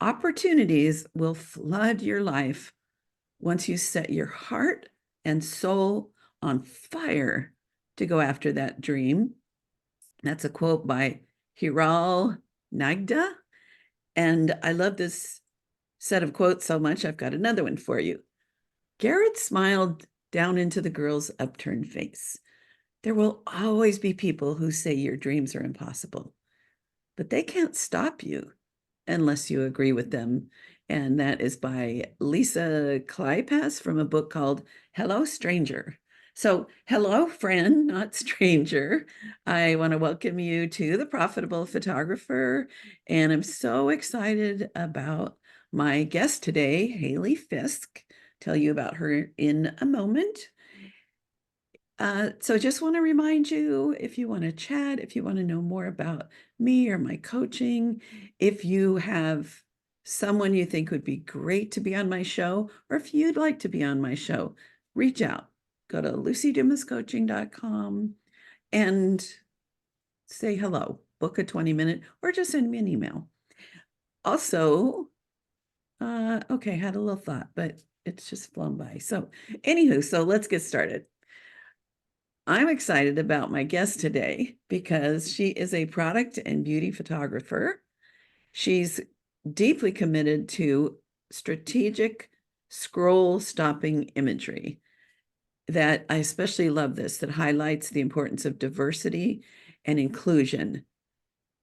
Opportunities will flood your life once you set your heart and soul on fire to go after that dream. That's a quote by Hiral Nagda. And I love this set of quotes so much, I've got another one for you. Garrett smiled down into the girl's upturned face. There will always be people who say your dreams are impossible, but they can't stop you unless you agree with them. And that is by Lisa Kleypas from a book called Hello, Stranger. So, hello, friend, not stranger. I want to welcome you to The Profitable Photographer. And I'm so excited about my guest today, Hayley Fisk. Tell you about her in a moment. So just want to remind you, if you want to chat, if you want to know more about me or my coaching, if you have someone you think would be great to be on my show, or if you'd like to be on my show, reach out. Go to lucydumascoaching.com and say hello, book a 20-minute, or just send me an email. Also, okay, had a little thought, but it's just flown by. So anywho, so let's get started. I'm excited about my guest today because she is a product and beauty photographer. She's deeply committed to strategic scroll stopping imagery. That I especially love this, that highlights the importance of diversity and inclusion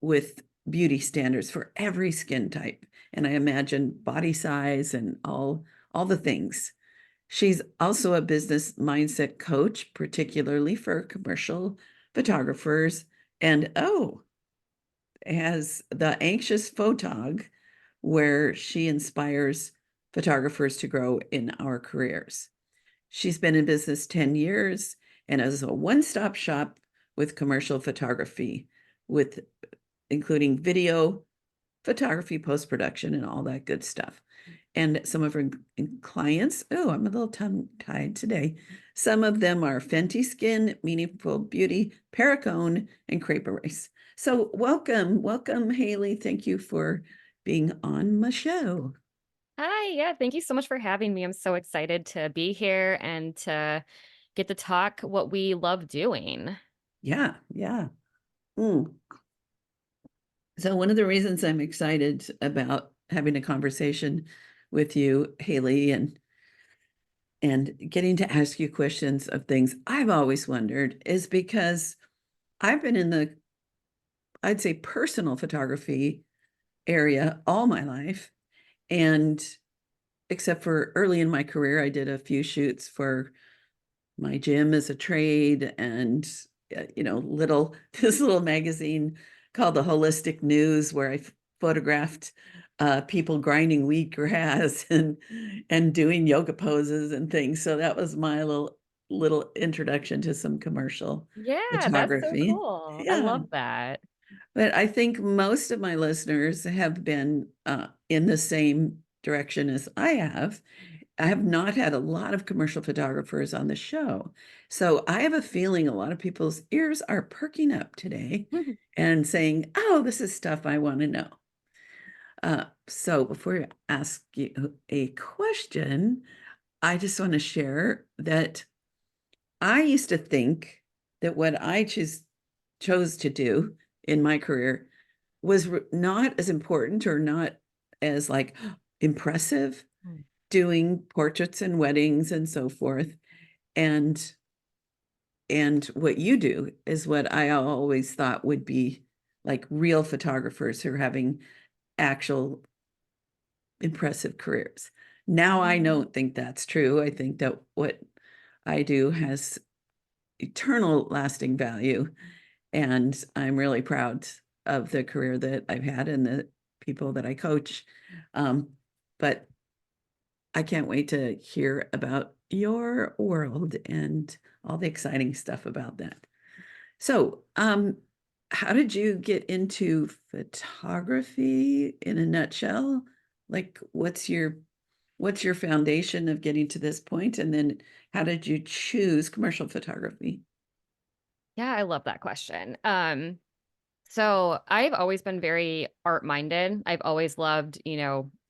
with beauty standards for every skin type. And I imagine body size and all the things. She's also a business mindset coach, particularly for commercial photographers, and has the Anxious Photog, where she inspires photographers to grow in our careers. She's been in business 10 years and is a one-stop shop with commercial photography, with including video, photography, post-production, and all that good stuff. And some of her clients, I'm a little tongue-tied today. Some of them are Fenty Skin, Meaningful Beauty, Perricone, and Crepe Erase. So welcome, Hayley. Thank you for being on my show. Hi, yeah, thank you so much for having me. I'm so excited to be here and to get to talk what we love doing. Yeah, yeah. Mm. So one of the reasons I'm excited about having a conversation with you, Hayley, and getting to ask you questions of things I've always wondered is because I've been in the, I'd say, personal photography area all my life. And except for early in my career, I did a few shoots for my gym as a trade and, this little magazine called The Holistic News, where I photographed people grinding wheatgrass and doing yoga poses and things. So that was my little introduction to some commercial Yeah, that's so photography. cool. I Yeah. love that. But I think most of my listeners have been in the same direction as I have. I have not had a lot of commercial photographers on the show. So I have a feeling a lot of people's ears are perking up today and saying, oh, this is stuff I want to know. So before I ask you a question, I just want to share that I used to think that what I chose to do in my career was not as important or not as like impressive, Mm. doing portraits and weddings and so forth. And what you do is what I always thought would be like real photographers who are having actual impressive careers. Now I Mm. don't think that's true. I think that what I do has eternal lasting value. And I'm really proud of the career that I've had and the people that I coach. But I can't wait to hear about your world and all the exciting stuff about that. So, how did you get into photography in a nutshell? Like, what's your foundation of getting to this point? And then how did you choose commercial photography? Yeah, I love that question. So I've always been very art minded. I've always loved,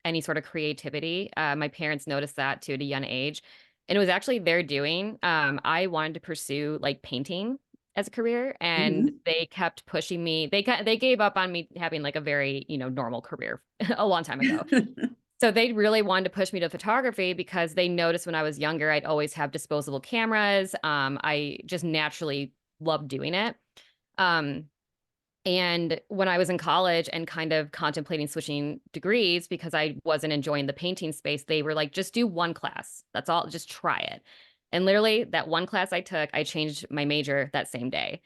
any sort of creativity. My parents noticed that too at a young age. And it was actually their doing. I wanted to pursue like painting as a career, and Mhm. they kept pushing me. They gave up on me having like a very, normal career a long time ago. So they really wanted to push me to photography because they noticed when I was younger, I'd always have disposable cameras. I just naturally loved doing it. Um, and when I was in college and kind of contemplating switching degrees because I wasn't enjoying the painting space, they were like, just do one class. That's all. Just try it. And literally, that one class I took, I changed my major that same day.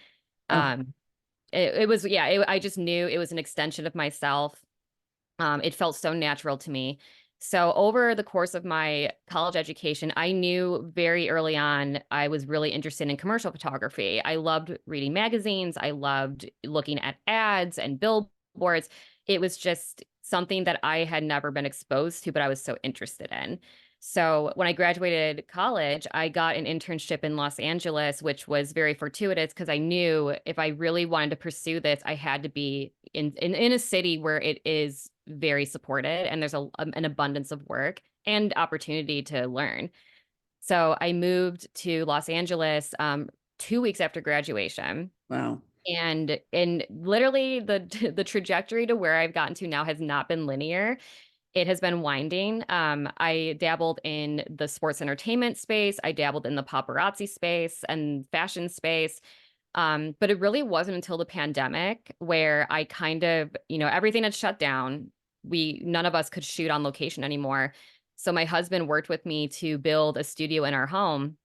Oh, Um, it was, yeah, I just knew it was an extension of myself. It felt so natural to me. So over the course of my college education, I knew very early on I was really interested in commercial photography. I loved reading magazines. I loved looking at ads and billboards. It was just something that I had never been exposed to, but I was so interested in. So when I graduated college, I got an internship in Los Angeles, which was very fortuitous because I knew if I really wanted to pursue this, I had to be in a city where it is very supported and there's an abundance of work and opportunity to learn. So I moved to Los Angeles 2 weeks after graduation. wow. And literally the the trajectory to where I've gotten to now has not been linear. It has been winding. I dabbled in the sports entertainment space. I dabbled in the paparazzi space and fashion space. But it really wasn't until the pandemic where I kind of, everything had shut down. None of us could shoot on location anymore. So my husband worked with me to build a studio in our home.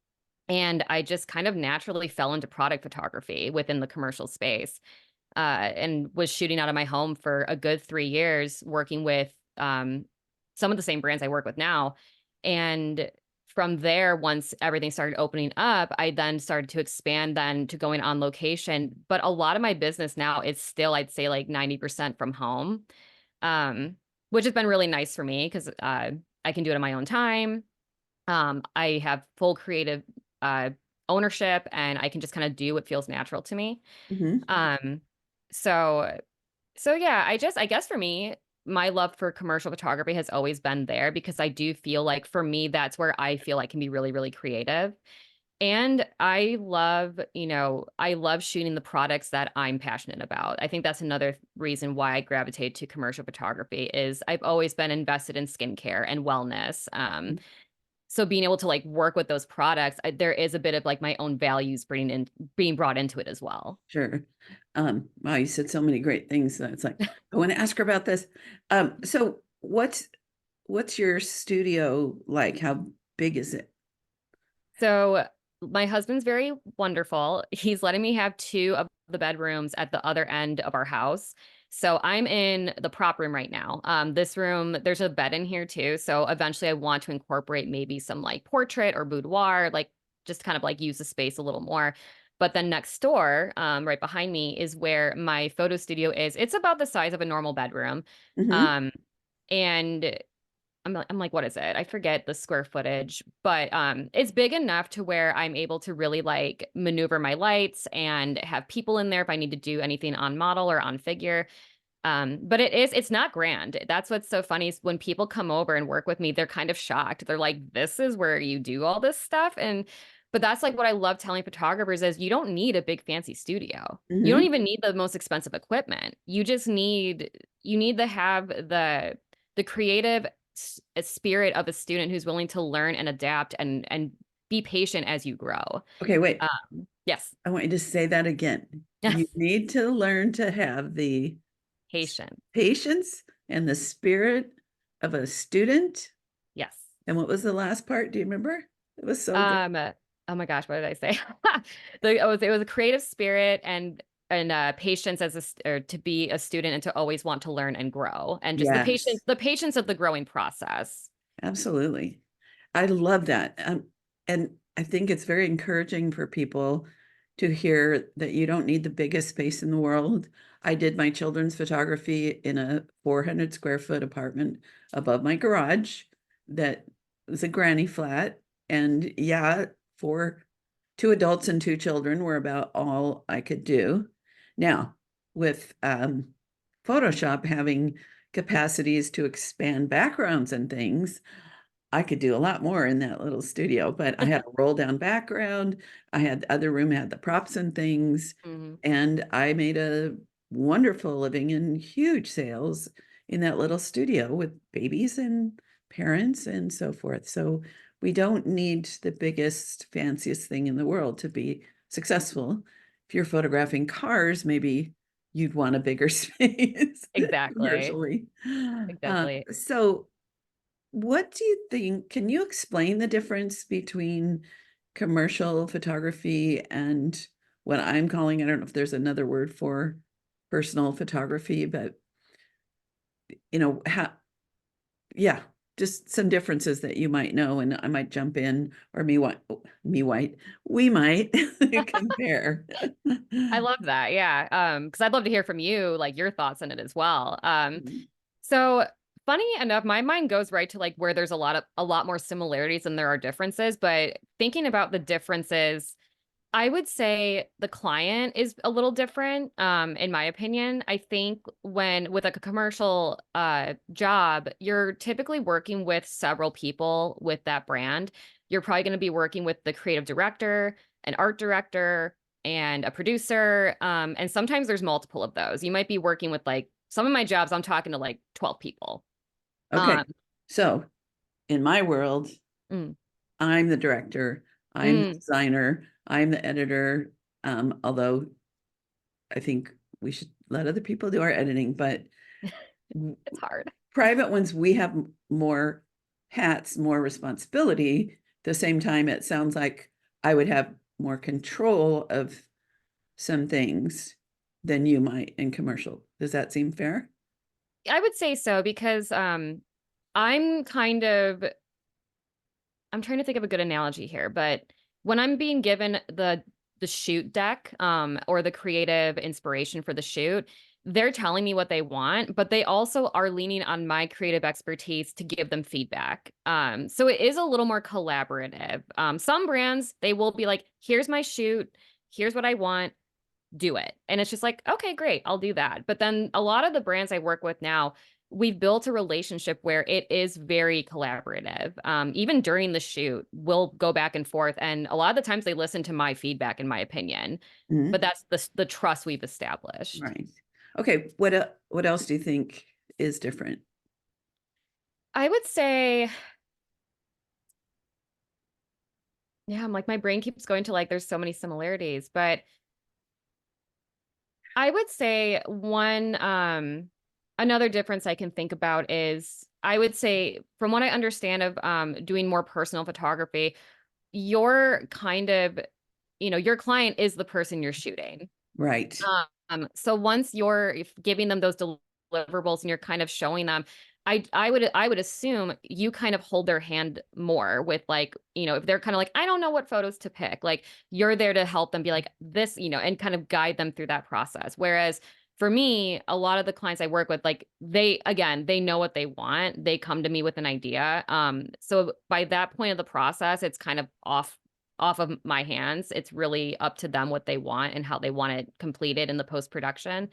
And I just kind of naturally fell into product photography within the commercial space, and was shooting out of my home for a good 3 years, working with some of the same brands I work with now. And from there, once everything started opening up, I then started to expand then to going on location. But a lot of my business now is still, I'd say, like 90% from home, um, which has been really nice for me because I can do it on my own time. I have full creative uh, ownership, and I can just kind of do what feels natural to me. Mhm. Um, so so yeah, I guess for me, my love for commercial photography has always been there because I do feel like for me, that's where I feel I can be really, really creative. And I love shooting the products that I'm passionate about. I think that's another reason why I gravitate to commercial photography is I've always been invested in skincare and wellness. So being able to like work with those products, there is a bit of like my own values being brought into it as well. Sure. Wow, you said so many great things that it's like, I wanna ask her about this. So what's your studio like? How big is it? So my husband's very wonderful. He's letting me have two of the bedrooms at the other end of our house. So I'm in the prop room right now. This room, there's a bed in here too. So eventually I want to incorporate maybe some like portrait or boudoir, like just kind of like use the space a little more. But then next door, right behind me, is where my photo studio is. It's about the size of a normal bedroom. Mhm. Um, and I'm like, what is it? I forget the square footage, but it's big enough to where I'm able to really like maneuver my lights and have people in there if I need to do anything on model or on figure. But it's not grand. That's what's so funny is when people come over and work with me, they're kind of shocked. They're like, this is where you do all this stuff. But that's like what I love telling photographers is you don't need a big fancy studio. You don't Mhm. even need the most expensive equipment. You need to have the creative spirit of a student who's willing to learn and adapt and be patient as you grow. Okay, wait. Yes, I want you to say that again. yes, You need to learn to have the s patient. patience and the spirit of a student, Yes. and what was the last part? Do you remember? It was so good. Um, oh my gosh, what did I say? It was a creative spirit and patience or to be a student and to always want to learn and grow and just Yes. the patience of the growing process. Absolutely. I love that, and I think it's very encouraging for people to hear that you don't need the biggest space in the world. I did my children's photography in a 400 square foot apartment above my garage that was a granny flat, and yeah, for 2 adults and 2 children were about all I could do. Now, with Photoshop having capacities to expand backgrounds and things, I could do a lot more in that little studio, but I had a roll down background. I had the other room had the props and things, Mhm. and I made a wonderful living and huge sales in that little studio with babies and parents and so forth. So we don't need the biggest, fanciest thing in the world to be successful. If you're photographing cars, maybe you'd want a bigger space Exactly. commercially. Exactly. So what do you think? Can you explain the difference between commercial photography and what I'm calling, I don't know if there's another word for personal photography, but how, yeah, just some differences that you might know, and I might jump in, or we might compare. I love that. Yeah. Because I'd love to hear from you, like your thoughts on it as well. So funny enough, my mind goes right to like where there's a lot more similarities than there are differences. But thinking about the differences, I would say the client is a little different, in my opinion. I think when with like a commercial job, you're typically working with several people with that brand. You're probably going to be working with the creative director, an art director, and a producer. And sometimes there's multiple of those. You might be working with like some of my jobs, I'm talking to like 12 people. Okay, Um, so in my world, mm, I'm the director, I'm the mm, designer, I'm the editor, although I think we should let other people do our editing, but it's hard. private ones, we have more hats, more responsibility. At the same time, it sounds like I would have more control of some things than you might in commercial. Does that seem fair? I would say so because I'm kind of I'm trying to think of a good analogy here, but when I'm being given the shoot deck, or the creative inspiration for the shoot, they're telling me what they want, but they also are leaning on my creative expertise to give them feedback. So it is a little more collaborative. Some brands, they will be like, here's my shoot, here's what I want, do it. And it's just like, okay, great, I'll do that. But then a lot of the brands I work with now, we've built a relationship where it is very collaborative. Even during the shoot, we'll go back and forth. And a lot of the times they listen to my feedback, in my opinion. But Mhm. that's the trust we've established. Right. Okay. What else do you think is different? I would say, yeah, I'm like, my brain keeps going to like, there's so many similarities, but I would say another difference I can think about is I would say from what I understand of doing more personal photography, your kind of, your client is the person you're shooting. Right. So once you're giving them those deliverables and you're kind of showing them, I would assume you kind of hold their hand more with like, if they're kind of like, I don't know what photos to pick, like you're there to help them be like this, and kind of guide them through that process. Whereas for me, a lot of the clients I work with, like they know what they want. They come to me with an idea. So by that point of the process, it's kind of off of my hands. It's really up to them what they want and how they want it completed in the post production.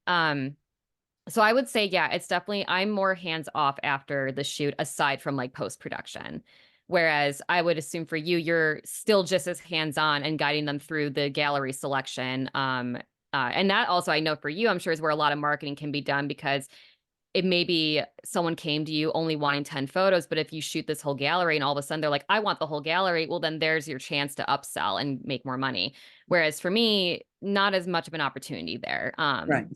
Um, so I would say, yeah, it's definitely, I'm more hands off after the shoot, aside from like post production. Whereas I would assume for you, you're still just as hands on and guiding them through the gallery selection. And that also, I know for you, I'm sure is where a lot of marketing can be done because it may be someone came to you only wanting 10 photos, but if you shoot this whole gallery and all of a sudden they're like, I want the whole gallery, well, then there's your chance to upsell and make more money. Whereas for me, not as much of an opportunity there. Right.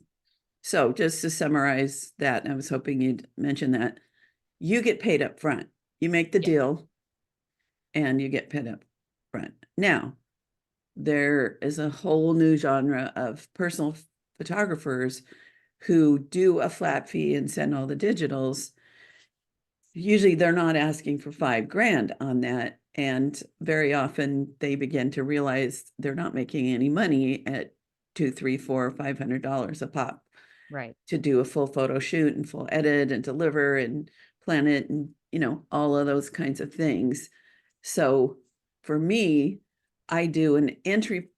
So just to summarize that, I was hoping you'd mention that you get paid up front. You make the Yeah, deal and you get paid up front. Now, there is a whole new genre of personal photographers who do a flat fee and send all the digitals. Usually they're not asking for 5 grand on that. And very often they begin to realize they're not making any money at two, three, four, $500 a pop right. to do a full photo shoot and full edit and deliver and plan it and all of those kinds of things. So for me, I do an entry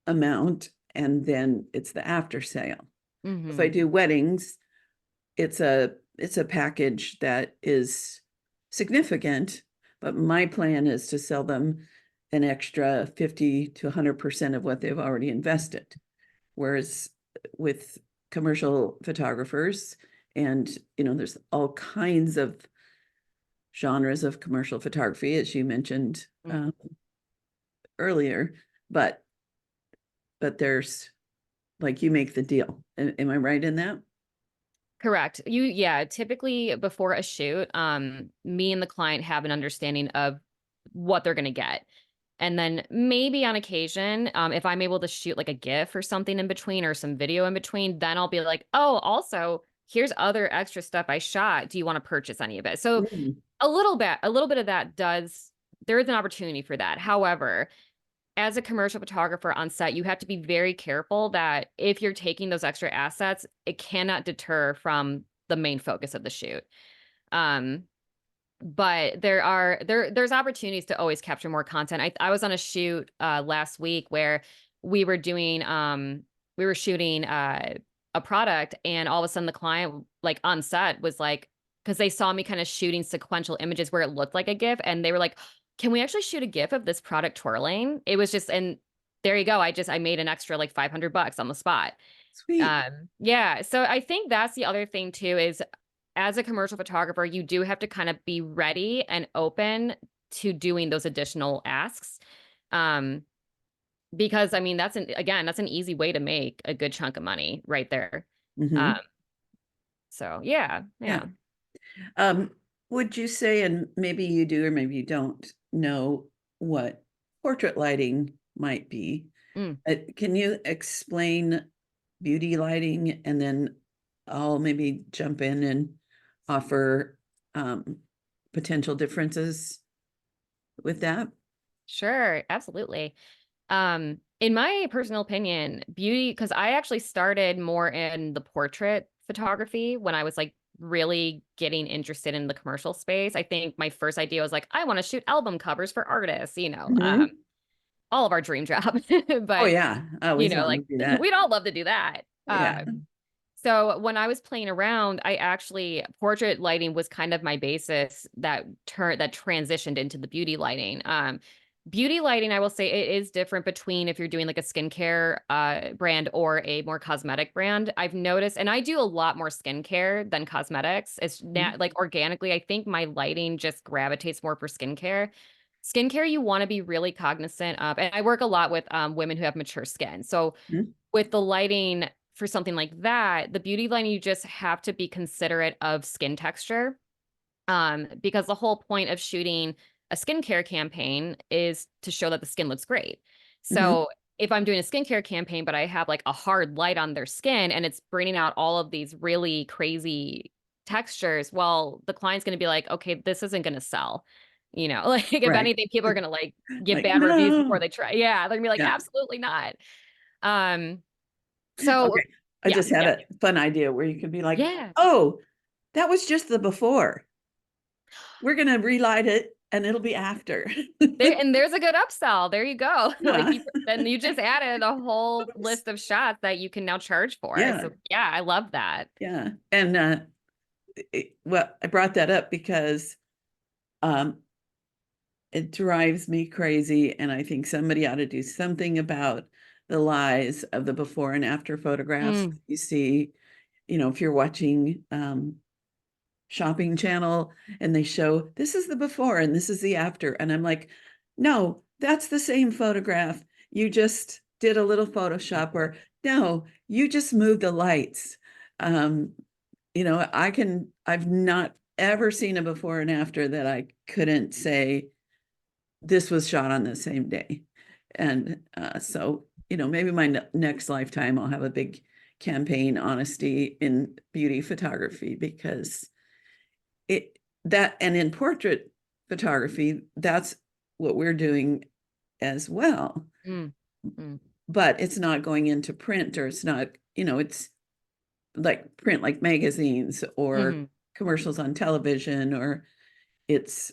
amount and then it's the after sale. If I Mhm. do weddings, it's a package that is significant, but my plan is to sell them an extra 50 to 100% of what they've already invested. Whereas with commercial photographers, and there's all kinds of genres of commercial photography, as you mentioned Mm. earlier, but there's like you make the deal. Am I right in that? Correct. Yeah, typically before a shoot, me and the client have an understanding of what they're gonna get. And then maybe on occasion, if I'm able to shoot like a GIF or something in between or some video in between, then I'll be like, oh, also, here's other extra stuff I shot. Do you want to purchase any of it? So Mm. a little bit of that does, there is an opportunity for that. However, as a commercial photographer on set, you have to be very careful that if you're taking those extra assets, it cannot deter from the main focus of the shoot. Um, but there's opportunities to always capture more content. I was on a shoot last week where we were doing we were shooting a product, and all of a sudden the client like on set was like, because they saw me kind of shooting sequential images where it looked like a GIF, and they were like, can we actually shoot a GIF of this product twirling? It was just, and there you go. I made an extra like $500 on the spot. Sweet. Yeah, so I think that's the other thing too is as a commercial photographer, you do have to kind of be ready and open to doing those additional asks. Um, because I mean, that's an easy way to make a good chunk of money right there. Um, Hmm. so yeah, Yeah. yeah. Um, would you say, and maybe you do or maybe you don't know what portrait lighting might be? Mm, Can you explain beauty lighting, and then I'll maybe jump in and offer potential differences with that? sure, absolutely. In my personal opinion, beauty, because I actually started more in the portrait photography when I was like really getting interested in the commercial space. I think my first idea was like, I want to shoot album covers for artists, Hmm. all of our dream job. Oh But, yeah, I always wanted like to do that. we'd all love to do that. Yeah. So when I was playing around, I actually portrait lighting was kind of my basis that transitioned into the beauty lighting. Beauty lighting, I will say, it is different between if you're doing like a skincare brand or a more cosmetic brand. I've noticed, and I do a lot more skincare than cosmetics. It's not like organically, I think my lighting just gravitates more for skincare. Skincare, you want to be really cognizant of, and I work a lot with women who have mature skin. So Mhm. with the lighting for something like that, the beauty line, you just have to be considerate of skin texture. Because the whole point of shooting a skincare campaign is to show that the skin looks great. Mhm. So if I'm doing a skincare campaign, but I have like a hard light on their skin and it's bringing out all of these really crazy textures, well, the client's going to be like, okay, this isn't going to sell. Like if Right. anything, people are going to like give Like, bad reviews before no. they try. Yeah, they're gonna be like, Yeah. absolutely not. Um, so Okay. I yeah, just had yeah, a fun idea where you could be like, yeah. oh, that was just the before. We're gonna relight it and it'll be after. There's a good upsell. There you go. Like Yeah. then you just added a whole Oops. list of shots that you can now charge for. Yeah. So yeah, I love that. Yeah. And well, I brought that up because um it drives me crazy, and I think somebody ought to do something about the lies of the before and after photographs Mm, you see. If you're watching shopping channel and they show this is the before and this is the after, and I'm like, no, that's the same photograph, you just did a little Photoshop, or no, you just moved the lights. um I've not ever seen a before and after that I couldn't say this was shot on the same day. And so, maybe my next lifetime, I'll have a big campaign, honesty in beauty photography, because and in portrait photography, that's what we're doing as well. mm, mm, But it's not going into print, or it's not, it's like print, like magazines or mhm. commercials on television, or it's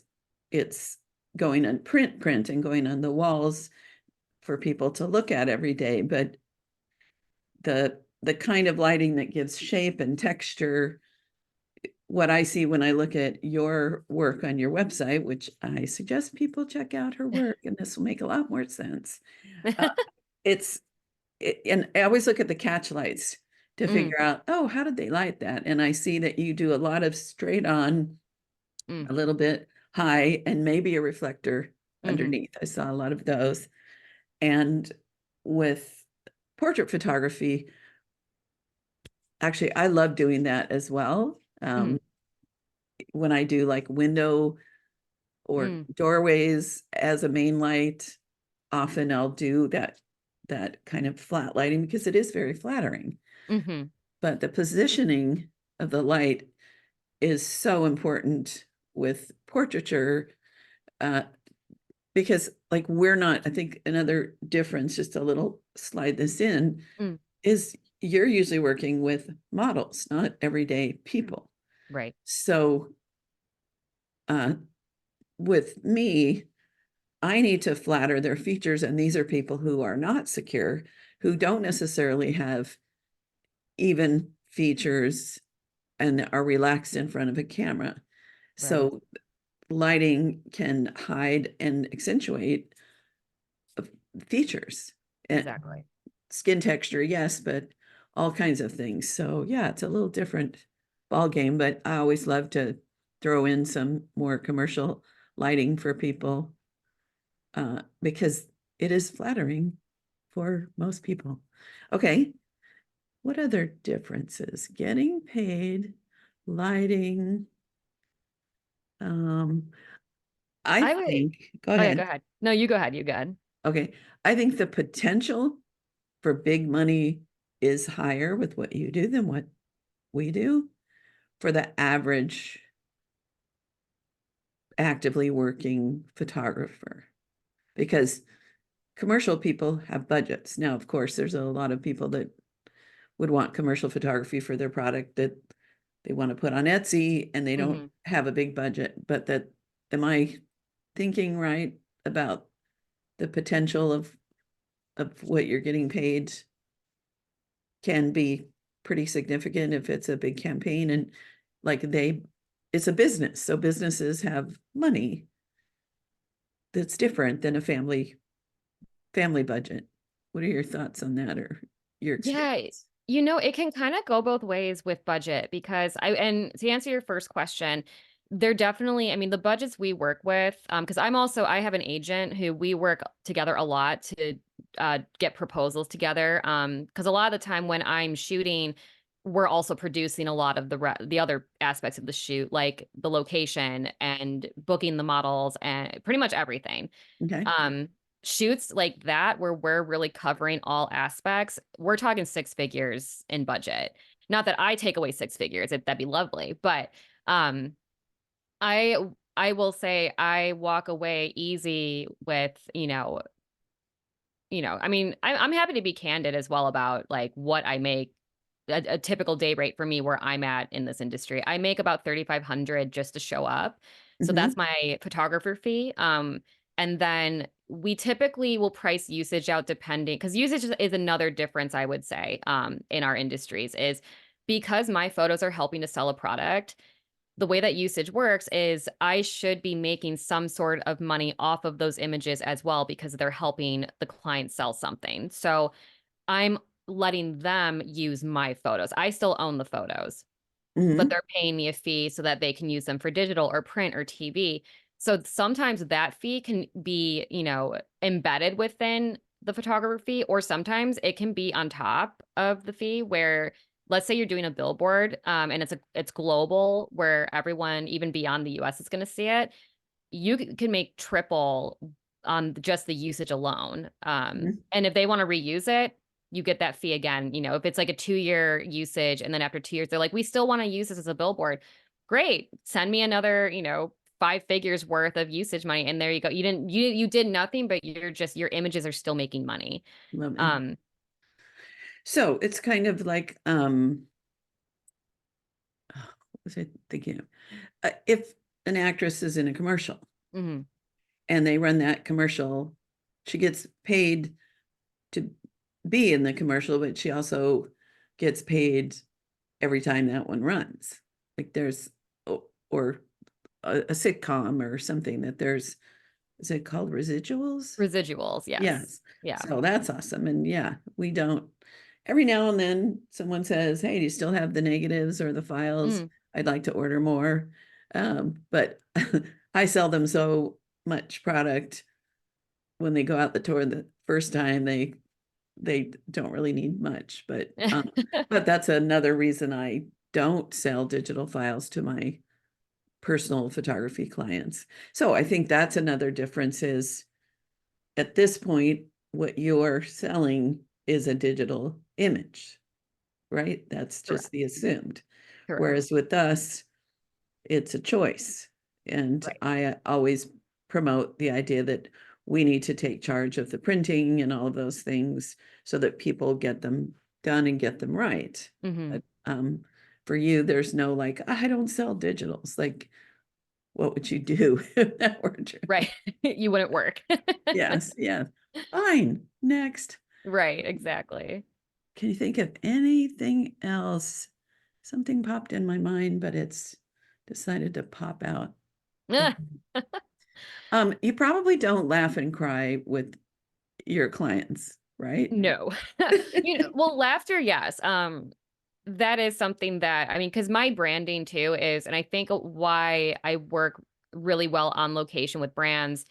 it's going on print and going on the walls for people to look at every day. But the the kind of lighting that gives shape and texture. What I see when I look at your work on your website, which I suggest people check out her work, and this will make a lot more sense. Uh, it's and I always look at the catch lights to Mm, figure out, oh, how did they light that? And I see that you do a lot of straight on, mm, a little bit high, and maybe a reflector mhm, underneath. I saw a lot of those. And with portrait photography, actually, I love doing that as well. mhm, When I do like window or mm, doorways as a main light, often I'll do that kind of flat lighting because it is very flattering. mhm. But the positioning of the light is so important with portraiture, uh, because like we're not, I think another difference, just a little slide this in, Mm, is you're usually working with models, not everyday people. right, So uh, with me, I need to flatter their features, and these are people who are not secure, who don't necessarily have even features and are relaxed in front of a camera. right, So lighting can hide and accentuate features and exactly. skin texture, yes, but all kinds of things. So yeah, it's a little different ball game, but I always love to throw in some more commercial lighting for people, because it is flattering for most people. Okay, what other differences? Getting paid, lighting. Um, I I would think, go Oh, yeah, go ahead. ahead. No, you go ahead, you go ahead. Okay, I think the potential for big money is higher with what you do than what we do for the average actively working photographer, because commercial people have budgets. Now, of course, there's a lot of people that would want commercial photography for their product that they want to put on Etsy and they don't Mhm. have a big budget. But that, am I thinking right about the potential of what you're getting paid can be pretty significant if it's a big campaign, and like it's a business. So businesses have money that's different than a family budget. What are your thoughts on that, or your Yeah, experience? it can kind of go both ways with budget because and to answer your first question, there definitely, I mean, the budgets we work with, because I have an agent who we work together a lot to get proposals together. Because a lot of the time when I'm shooting, we're also producing a lot of the other aspects of the shoot, like the location and booking the models and pretty much everything. Okay. Um, Shoots like that where we're really covering all aspects, we're talking six figures in budget. Not that I take away six figures, that'd be lovely, but um, I I will say I walk away easy with, I mean, I'm happy to be candid as well about like what I make. A typical day rate for me where I'm at in this industry. I make about 3,500 just to show up. So Mm-hmm. that's my photographer fee. And then we typically will price usage out depending because usage is another difference I would say in our industries is because my photos are helping to sell a product. The way that usage works is I should be making some sort of money off of those images as well because they're helping the client sell something. So I'm letting them use my photos. I still own the photos, but Mm-hmm. they're paying me a fee so that they can use them for digital or print or TV. So sometimes that fee can be, embedded within the photographer fee, or sometimes it can be on top of the fee where let's say you're doing a billboard and it's global where everyone even beyond the US is going to see it. Can make triple on just the usage alone. Mm-hmm. And if they want to reuse it, you get that fee again. If it's like a 2-year usage and then after 2 years, they're like, we still want to use this as a billboard. Great. Send me another, 5 figures worth of usage money. And there you go. You did nothing, but your images are still making money. Love it. Um, So it's kind of like, what was I thinking of? If an actress is in a commercial mhm, and they run that commercial, she gets paid to be in the commercial, but she also gets paid every time that one runs. Like there's, or a sitcom or something that there's, is it called residuals? Residuals, yes. Yes. Yeah. So that's awesome. And yeah, we don't, every now and then someone says, hey, do you still have the negatives or the files? Mm. I'd like to order more. But I sell them so much product when they go out the door the first time, they don't really need much. But that's another reason I don't sell digital files to my personal photography clients. So I think that's another difference is at this point, what you're selling is a digital image, right? That's just Correct. the assumed. Correct. Whereas with us, it's a choice. And Right. I always promote the idea that we need to take charge of the printing and all of those things so that people get them done and get them right. Hmm. But for you, there's no like, I don't sell digitals. Like, what would you do if that were true? Right. You wouldn't work. Yes, yeah. Fine. Next. Right, exactly. Can you think of anything else? Something popped in my mind, but it's decided to pop out. You probably don't laugh and cry with your clients, right? No. Well, laughter, yes. That is something that I mean, because my branding too is, and I think why I work really well on location with brands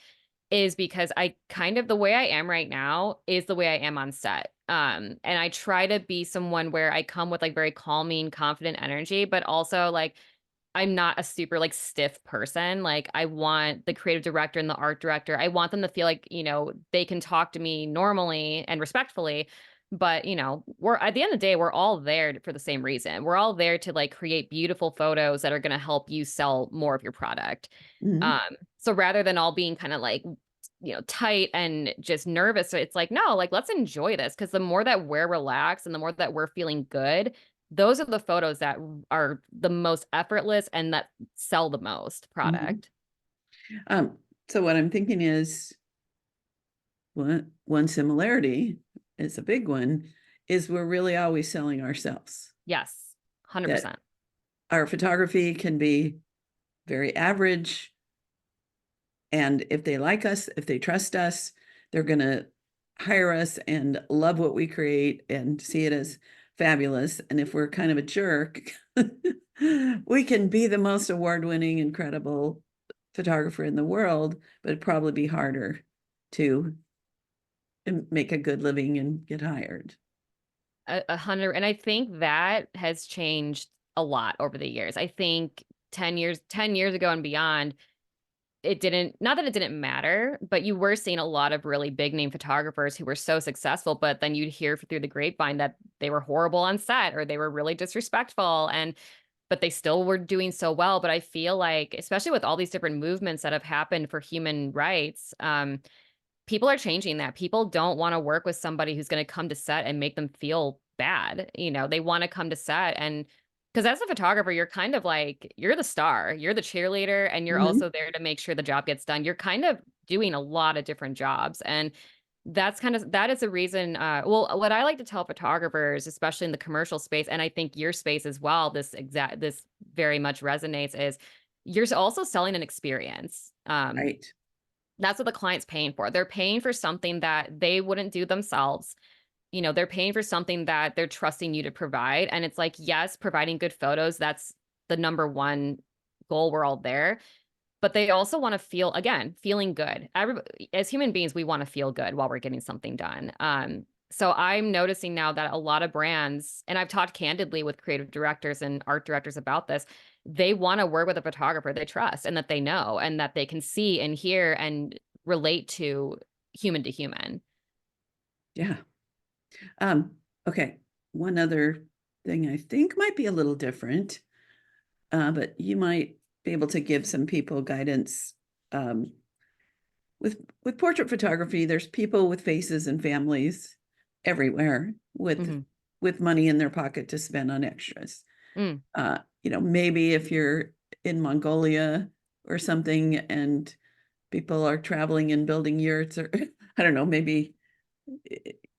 is because I kind of the way I am right now is the way I am on set. And I try to be someone where I come with like very calming, confident energy, but also like I'm not a super, like, stiff person, like, I want the creative director and the art director I want them to feel like, they can talk to me normally and respectfully, but, we're at the end of the day, we're all there for the same reason. We're all there to, like, create beautiful photos that are gonna help you sell more of your product. Mhm, So rather than all being kinda, like, tight and just nervous, it's like, "No, like, let's enjoy this because the more that we're relaxed and the more that we're feeling good, those are the photos that are the most effortless and that sell the most mhm. product." Um, so what I'm thinking is one similarity, is a big one, is we're really always selling ourselves. Yes, That 100%. our photography can be very average, and if they like us, if they trust us, they're going to hire us and love what we create and see it as fabulous. And if we're kind of a jerk, we can be the most award-winning, incredible photographer in the world, but it'd probably be harder to make a good living and get hired. A hundred, and I think that has changed a lot over the years. I think 10 years ago and beyond, it didn't not that it didn't matter, but you were seeing a lot of really big name photographers who were so successful, but then you'd hear through the grapevine that they were horrible on set or they were really disrespectful and but they still were doing so well. But I feel like, especially with all these different movements that have happened for human rights, people are changing that. People don't want to work with somebody who's going to come to set and make them feel bad. They want to come to set and because as a photographer, you're kind of like you're the star, you're the cheerleader, and you're Mhm, also there to make sure the job gets done. You're kind of doing a lot of different jobs. And that is the reason. Well, what I like to tell photographers, especially in the commercial space, and I think your space as well, this very much resonates, is you're also selling an experience. right. That's what the client's paying for. They're paying for something that they wouldn't do themselves. They're paying for something that they're trusting you to provide. And it's like, yes, providing good photos, that's the number one goal. We're all there. But they also want to feel, again, feeling good. As human beings, we want to feel good while we're getting something done. So I'm noticing now that a lot of brands, and I've talked candidly with creative directors and art directors about this, they want to work with a photographer they trust and that they know and that they can see and hear and relate to human to human. Yeah. Um, okay. One other thing I think might be a little different, but you might be able to give some people guidance. Um, with portrait photography, there's people with faces and families everywhere Hmm. with money in their pocket to spend on extras. Mm. Maybe if you're in Mongolia or something and people are traveling and building yurts or I don't know, maybe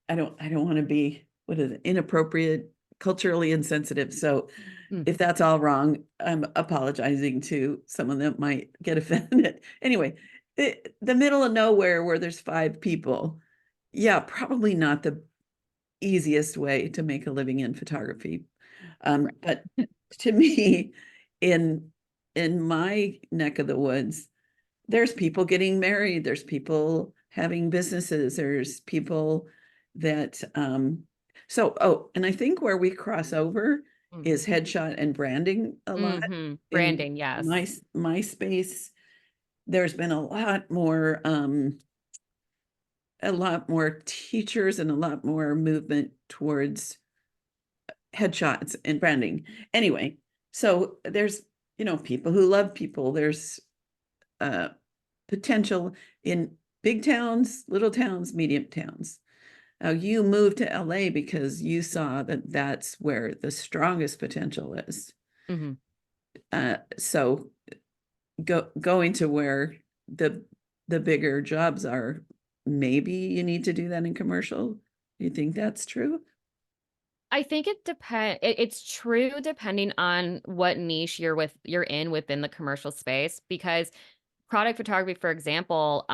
I don't want to be what is it, inappropriate culturally insensitive. So Mm, if that's all wrong, I'm apologizing to someone that might get offended. Anyway, the middle of nowhere where there's five people, yeah, probably not the easiest way to make a living in photography. right. But to me, in in my neck of the woods, there's people getting married, there's people having businesses, there's people that so oh, and I think where we cross over Mm. is headshot and branding a lot. Mhm. In Branding, my yes. my space, there's been a lot more teachers and a lot more movement towards headshots and branding. Anyway, so there's, people who love people. There's uh potential in big towns, little towns, medium towns. You moved to LA because you saw that that's where the strongest potential is. Mhm. So going to where the the bigger jobs are, maybe you need to do that in commercial. You think that's true? I think it's true depending on what niche you're in within the commercial space because product photography, for example,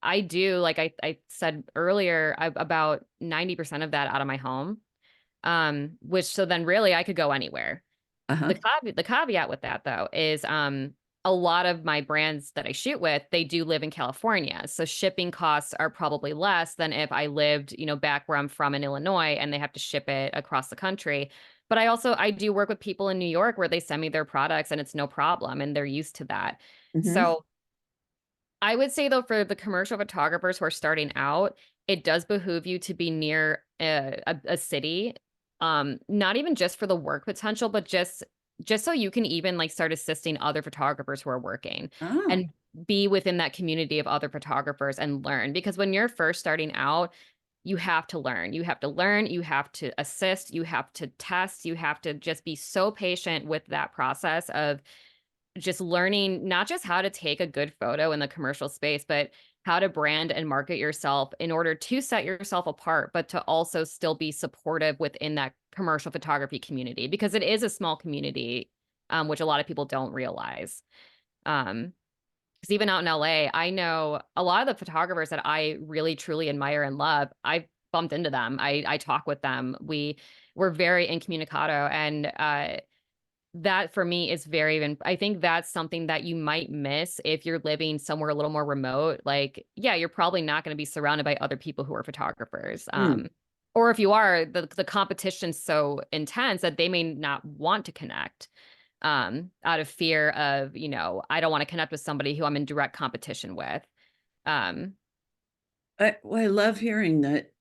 I do, like I said earlier, about 90% of that out of my home. Which so then really I could go anywhere. Uh-huh. The caveat with that though is a lot of my brands that I shoot with, they do live in California. So shipping costs are probably less than if I lived, back where I'm from in Illinois and they have to ship it across the country. But I do work with people in New York where they send me their products and it's no problem and they're used to that. Hmm. So I would say though, for the commercial photographers who are starting out, it does behoove you to be near a city. Not even just for the work potential, but just so you can even like start assisting other photographers who are working Oh. and be within that community of other photographers and learn. Because when you're first starting out, you have to learn. You have to learn, you have to assist, you have to test, you have to just be so patient with that process of just learning not just how to take a good photo in the commercial space, but how to brand and market yourself in order to set yourself apart, but to also still be supportive within that commercial photography community because it is a small community, which a lot of people don't realize. Because even out in LA, I know a lot of the photographers that I really truly admire and love. I bumped into them. I talk with them. We're very incommunicado, and that for me is I think that's something that you might miss if you're living somewhere a little more remote. Like, yeah, you're probably not going to be surrounded by other people who are photographers. Hmm. Or if you are, the competition's so intense that they may not want to connect out of fear of, I don't want to connect with somebody who I'm in direct competition with. Um, I love hearing that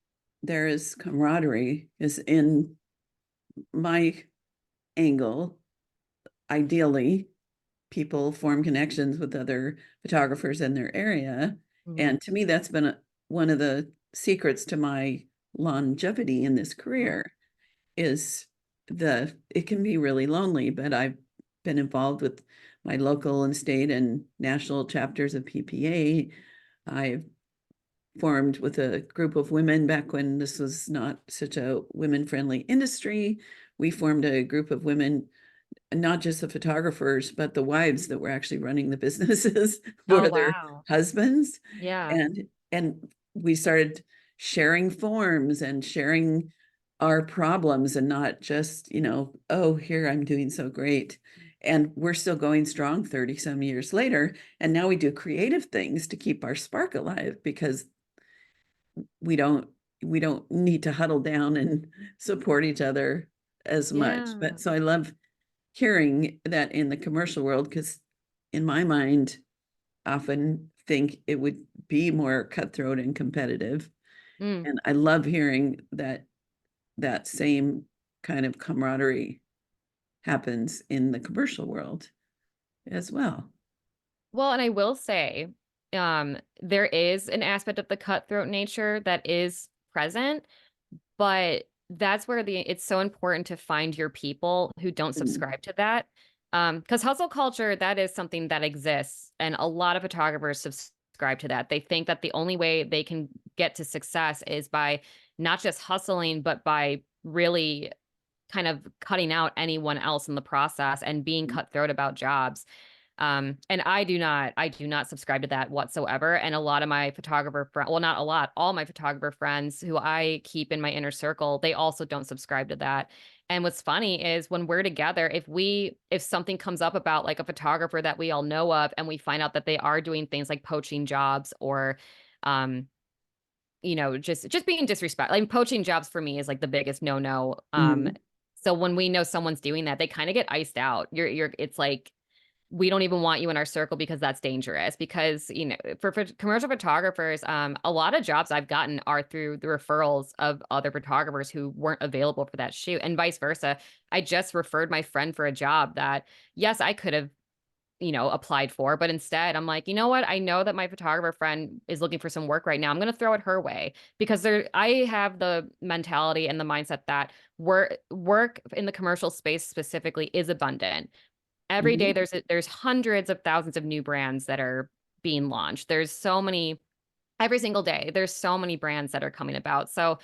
there is camaraderie is in my angle. Ideally, people form connections with other photographers in their area. mhm, And to me, that's been one of the secrets to my longevity in this mhm, career is it can be really lonely, but I've been involved with my local and state and national chapters of PPA. I've formed with a group of women back when this was not such a women friendly industry. We formed a group of women, not just the photographers, but the wives that were actually running the businesses oh, for their wow. husbands. Yeah. And we started sharing forms and sharing our problems and not just, oh, here I'm doing so great. And we're still going strong 30 some years later. And now we do creative things to keep our spark alive because we don't we don't need to huddle down and support each other as much. Yeah. But so I love hearing that in the commercial world because in my mind often think it would be more cutthroat and competitive, Mm. and I love hearing that that same kind of camaraderie happens in the commercial world as well. Well, and I will say, there is an aspect of the cutthroat nature that is present, but that's where it's so important to find your people who don't Mm. subscribe to that. Because hustle culture, that is something that exists, and a lot of photographers subscribe to that. They think that the only way they can get to success is by not just hustling, but by really kind of cutting out anyone else in the process and being cutthroat about jobs. And I do not subscribe to that whatsoever. And a lot of my photographer friends, well, not a lot, all my photographer friends who I keep in my inner circle, they also don't subscribe to that. And what's funny is when we're together, if something comes up about like a photographer that we all know of and we find out that they are doing things like poaching jobs or um just being disrespectful. Like poaching jobs for me is like the biggest no-no. Mhm. So when we know someone's doing that, they kind of get iced out. It's like we don't even want you in our circle because that's dangerous. Because, for commercial photographers, a lot of jobs I've gotten are through the referrals of other photographers who weren't available for that shoot, and vice versa. I just referred my friend for a job that, yes, I could have, applied for, but instead I'm like, you know what? I know that my photographer friend is looking for some work right now. I'm going to throw it her way because I have the mentality and the mindset that work in the commercial space specifically is abundant. Every day Mhm. there's hundreds of thousands of new brands that are being launched. There's so many every single day. There's so many brands that are coming about. So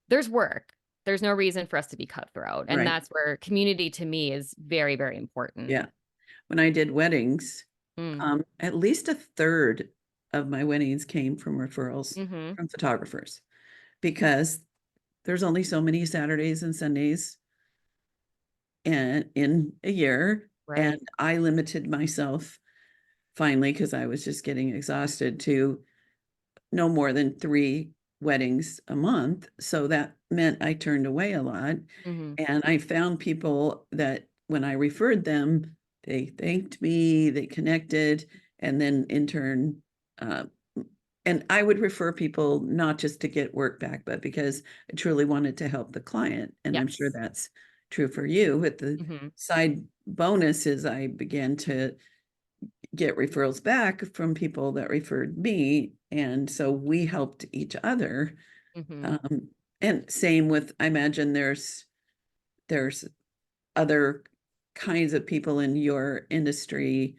there's work. There's no reason for us to be cutthroat. And Right. that's where community to me is very, very important. Yeah. When I did weddings, Mm. at least a third of my weddings came from referrals Mhm. from photographers because there's only so many Saturdays and Sundays in a year, and Right. I limited myself finally because I was just getting exhausted to no more than 3 weddings a month, so that meant I turned away a lot, Mhm. and I found people that when I referred them, they thanked me, they connected, and then in turn, uh, and I would refer people not just to get work back, but because I truly wanted to help the client, and I'm sure Yes. that's true for you. With the Mhm. side bonus is I began to get referrals back from people that referred me, and so we helped each other. Mhm. Um, and same with, I imagine there's other kinds of people in your industry,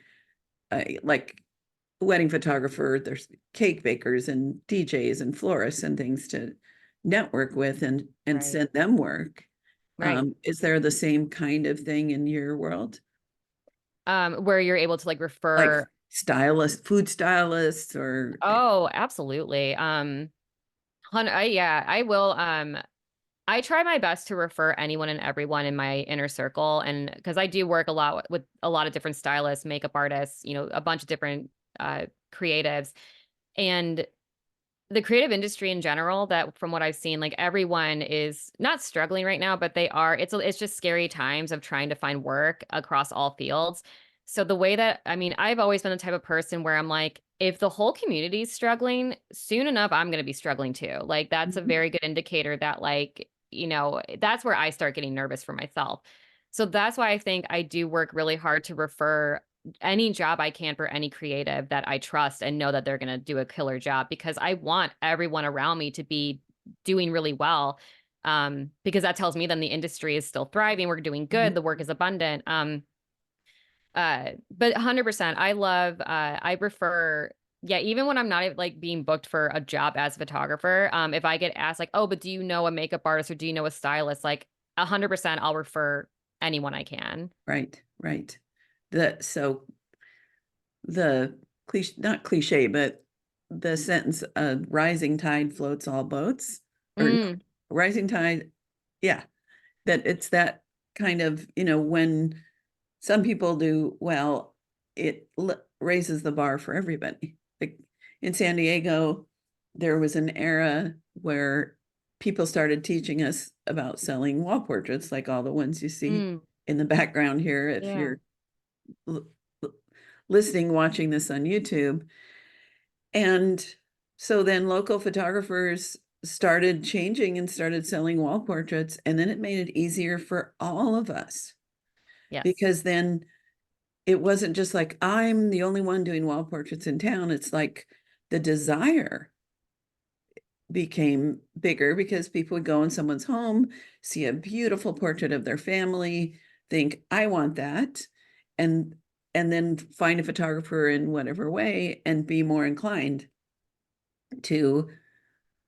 like wedding photographer, there's cake bakers and DJs and florists and things to network with and Right. send them work. Right. Is there the same kind of thing in your world? Where you're able to like Like refer. stylists, food stylists, or Oh, absolutely. Yeah, I will. I try my best to refer anyone and everyone in my inner circle. And because I do work a lot with a lot of different stylists, makeup artists, a bunch of different creatives. And the creative industry in general, that from what I've seen, like everyone is not struggling right now, but it's just scary times of trying to find work across all fields. So the way that, I mean, I've always been the type of person where I'm like, if the whole community is struggling, soon enough, I'm going to be struggling too. Like that's a Mhm. very good indicator that that's where I start getting nervous for myself. So that's why I think I do work really hard to refer any job I can for any creative that I trust and know that they're going to do a killer job because I want everyone around me to be doing really well. Because that tells me then the industry is still thriving. We're doing Mhm. good. The work is abundant. But 100%, I prefer, yeah, even when I'm not like being booked for a job as a photographer, if I get asked like, oh, but do you know a makeup artist or do you know a stylist? Like 100%, I'll refer anyone I can. Right, right. The cliche, not cliche, but the sentence, "Rising tide floats all boats," or no, Mm, rising tide, yeah, that it's that kind of, when some people do well, it raises the bar for everybody. Like in San Diego, there was an era where people started teaching us about selling wall portraits, like all the ones you see mm, in the background here. If yeah. you're l- l- listening, watching this on YouTube. And so then local photographers started changing and started selling wall portraits. And then it made it easier for all of us Yes. because then it wasn't just like I'm the only one doing wall portraits in town. It's like the desire became bigger because people would go in someone's home, see a beautiful portrait of their family, think, I want that, and and then find a photographer in whatever way and be more inclined to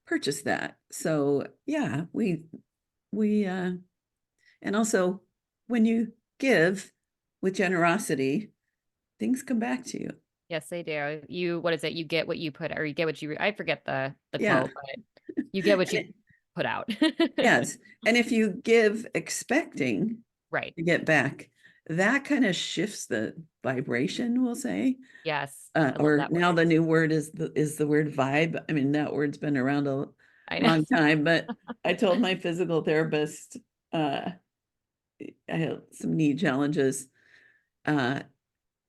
purchase that. So yeah, we And also, when you give with generosity, things come back to you. Yes, they do. You what is it? You get what you put or you get what you I forget the Yeah. quote, but you get what And you put out. yes. And if you give expecting Right. to get back, that kind of shifts the vibration, we'll say. Yes. I love Or that now word. the new word is the word vibe. I mean, that word's been around a I know. long time, but I told my physical therapist, uh, I had some knee challenges, uh,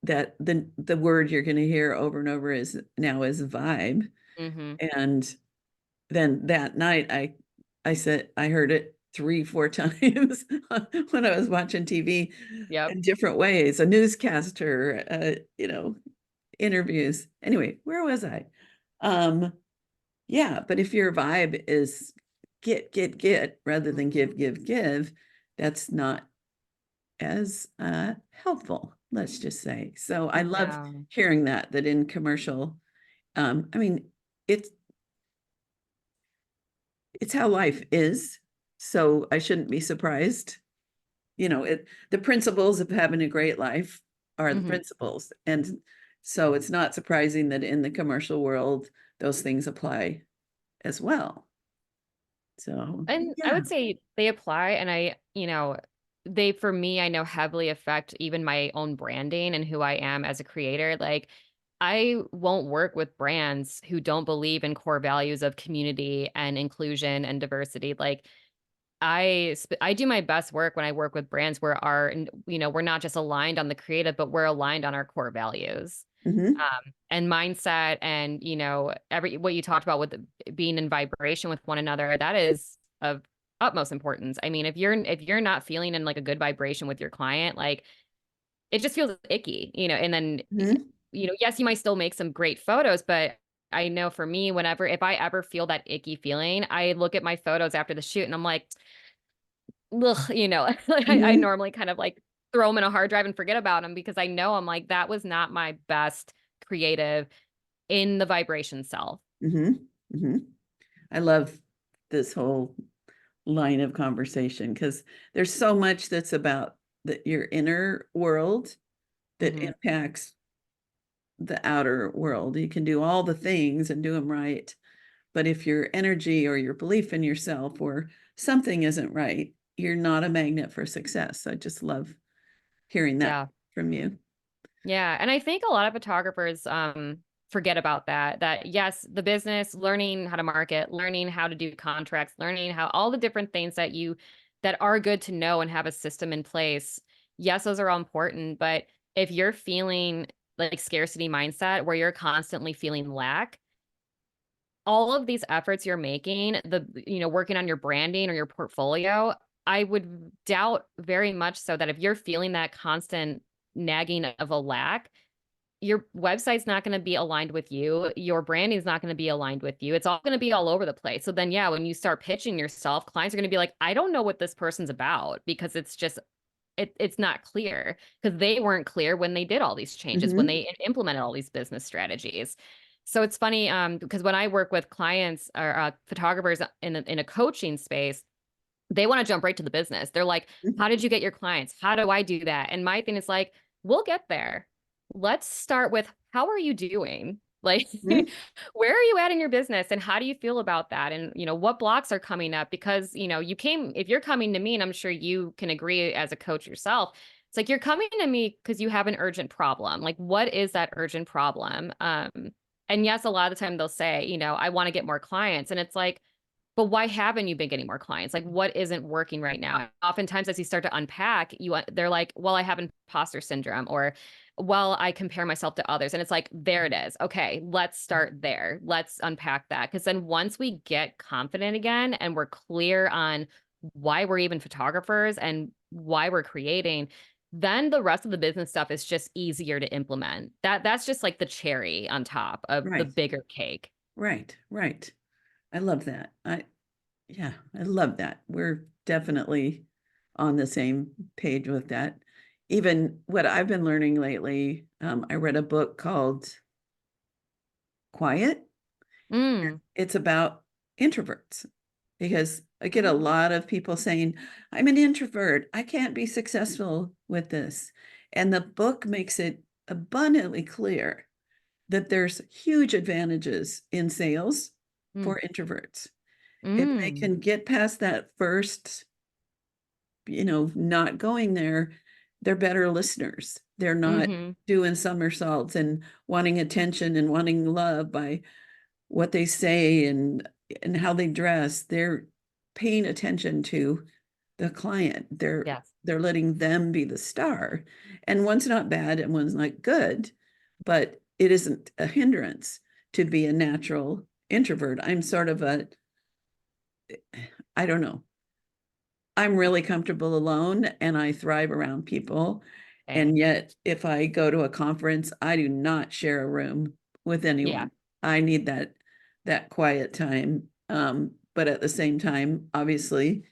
that the word you're going to hear over and over is now is vibe. Mhm. And then that night I said I heard it 3 4 times when I was watching TV Yep. in different ways, a newscaster, interviews. Anyway, where was I? Um, yeah, but if your vibe is get rather than give, that's not as helpful, let's just say. So I love No. hearing that in commercial, I mean, it's it's how life is. So I shouldn't be surprised. The principles of having a great life are the Mhm. principles. And so it's not surprising that in the commercial world, those things apply as well. So, And I yeah. would say they apply and they for me I know heavily affect even my own branding and who I am as a creator. Like I won't work with brands who don't believe in core values of community and inclusion and diversity. Like I do my best work when I work with brands where we're not just aligned on the creative, but we're aligned on our core values. Hmm. And mindset and every what you talked about with being in vibration with one another, that is of utmost importance. I mean, if you're not feeling in like a good vibration with your client, like it just feels icky, and then Hmm. yes, you might still make some great photos, but I know for me, whenever if I ever feel that icky feeling, I look at my photos after the shoot and I'm like, ugh, like I Hmm. normally kind of like throw them in a hard drive and forget about them because I know I'm like, that was not my best creative in the vibration self. Hmm. Hmm. I love this whole line of conversation because there's so much that's about your inner world that Mhm. impacts the outer world. You can do all the things and do them right. But if your energy or your belief in yourself or something isn't right, you're not a magnet for success. I just love hearing that Yeah. from you. Yeah, and I think a lot of photographers, forget about that yes, the business, learning how to market, learning how to do contracts, learning how all the different things that are good to know and have a system in place. Yes, those are all important, but if you're feeling like scarcity mindset where you're constantly feeling lack, all of these efforts you're making, working on your branding or your portfolio, I would doubt very much so that if you're feeling that constant nagging of a lack, your website's not going to be aligned with you. Your branding's not going to be aligned with you. It's all going to be all over the place. So then, yeah, when you start pitching yourself, clients are going to be like, I don't know what this person's about because it's not clear because they weren't clear when they did all these changes, when Hmm. they implemented all these business strategies. So it's funny because when I work with clients or photographers in a coaching space, they want to jump right to the business. They're like, how did you get your clients? How do I do that? And my thing is like, we'll get there. Let's start with how are you doing? Like, Hmm. where are you at in your business and how do you feel about that? And, what blocks are coming up? Because, if you're coming to me, and I'm sure you can agree as a coach yourself, it's like you're coming to me because you have an urgent problem. Like, what is that urgent problem? And yes, a lot of the time they'll say, I want to get more clients. And it's like, but why haven't you been getting more clients? Like, what isn't working right now? Oftentimes, as you start to unpack, they're like, "Well, I have imposter syndrome," or "Well, I compare myself to others," and it's like, there it is. Okay, let's start there. Let's unpack that because then once we get confident again and we're clear on why we're even photographers and why we're creating, then the rest of the business stuff is just easier to implement. That's just like the cherry on top of the Right, bigger cake. right, right. I love that. Yeah, I love that. We're definitely on the same page with that. Even what I've been learning lately, I read a book called Quiet. Mm, It's about introverts because I get a Mhm. lot of people saying, I'm an introvert. I can't be successful with this. And the book makes it abundantly clear that there's huge advantages in sales Mm. for introverts. If they Mm. can get past that first, not going there, they're better listeners. They're not Mhm. doing somersaults and wanting attention and wanting love by what they say and how they dress. They're paying attention to the client. Yes. They're letting them be the star. And one's not bad and one's not good, but it isn't a hindrance to be a natural introvert. I'm sort of a, I don't know. I'm really comfortable alone and I thrive around people. And Same. yet, if I go to a conference, I do not share a room with Yeah. anyone. I need that quiet time. But at the same time, obviously,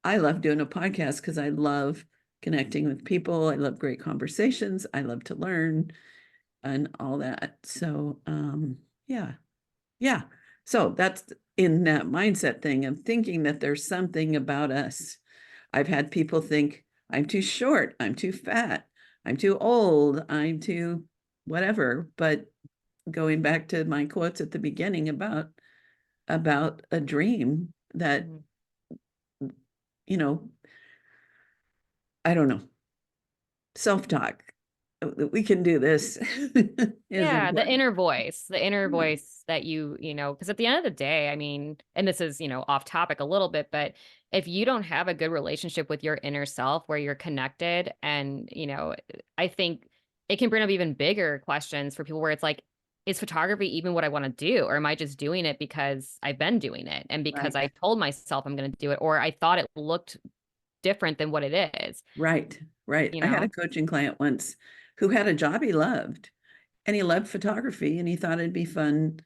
I love doing a podcast because I love connecting with people. I love great conversations. I love to learn and all that. So, yeah, yeah. So that's in that mindset thing of thinking that there's something about us. I've had people think I'm too short, I'm too fat, I'm too old, I'm too whatever. But going back to my quotes at the beginning about a dream that, Mhm. you know, I don't know, self-talk. We can do this is Yeah, important. the inner Yeah, voice that because at the end of the day, I mean, and this is, off topic a little bit, but if you don't have a good relationship with your inner self where you're connected and, I think it can bring up even bigger questions for people where it's like, is photography even what I want to do? Or am I just doing it because I've been doing it and because right. I told myself I'm going to do it, or I thought it looked different than what it is, Right, right. you I had a know? coaching client once who had a job he loved, and he loved photography, and he thought it'd be fun